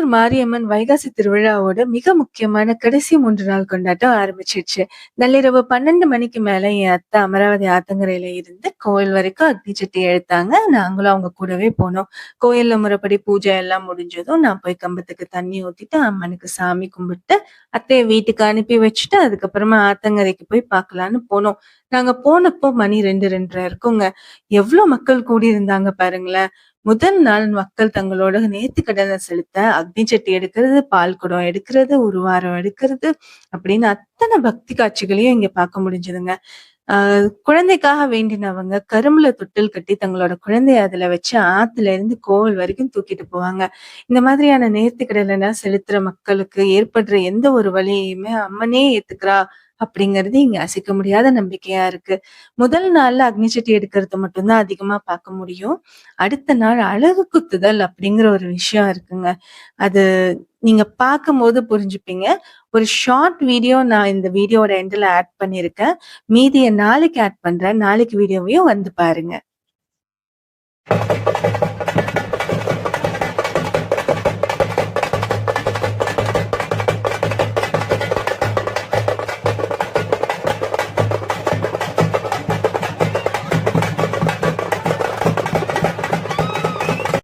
மாரியம்மன் வைகாசி திருவிழாவோட மிக முக்கியமான கடைசி 3 நாள் கொண்டாட்டம் ஆரம்பிச்சிருச்சு. நள்ளிரவு 12 மணிக்கு மேல என் அத்தை அமராவதி ஆத்தங்கரையில இருந்து கோயில் வரைக்கும் அக்னி சட்டி எடுத்தாங்க. நாங்களும் அவங்க கூடவே போனோம். கோயில்ல முறைப்படி பூஜை எல்லாம் முடிஞ்சதும் நான் போய் கம்பத்துக்கு தண்ணி ஊத்திட்டு அம்மனுக்கு சாமி கும்பிட்டு, அத்தைய வீட்டுக்கு அனுப்பி வச்சுட்டு, அதுக்கப்புறமா ஆத்தங்கரைக்கு போய் பார்க்கலான்னு போனோம். நாங்க போனப்போ மணி 2, 2:30 இருக்குங்க. எவ்ளோ மக்கள் கூடியிருந்தாங்க பாருங்களேன்! முதல் நாள் மக்கள் தங்களோட நேர்த்திக்கடன செலுத்த அக்னி சட்டி எடுக்கிறது, பால் குடம் எடுக்கிறது, உருவாரம் எடுக்கிறது அப்படின்னு அத்தன பக்தி காட்சிகளையும் இங்க பார்க்க முடிஞ்சதுங்க. ஆ குழந்தைக்காக வேண்டினவங்க கரும்புல தொட்டில் கட்டி தங்களோட குழந்தைய அதுல வச்சு ஆத்துல இருந்து கோவில் வரைக்கும் தூக்கிட்டு போவாங்க. இந்த மாதிரியான நேர்த்திக்கடனெல்லாம் செலுத்துற மக்களுக்கு ஏற்படுற எந்த ஒரு வலியையுமே அம்மனே ஏத்துக்கிறா அப்படிங்கிறது இங்க அசைக்க முடியாத நம்பிக்கையா இருக்கு. முதல் நாள்ல அக்னி சட்டி எடுக்கிறது மட்டும் தான் அதிகமா பார்க்க முடியும். அடுத்த நாள் அழகு குத்துதல் அப்படிங்கிற ஒரு விஷயம் இருக்குங்க. அது நீங்க பார்க்கும்போது புரிஞ்சுப்பீங்க. ஒரு ஷார்ட் வீடியோ நான் இந்த வீடியோவோட எண்டுல ஆட் பண்ணியிருக்கேன். மீதிய நாளைக்கு ஆட் பண்றேன். நாளைக்கு வீடியோவையும் வந்து பாருங்க.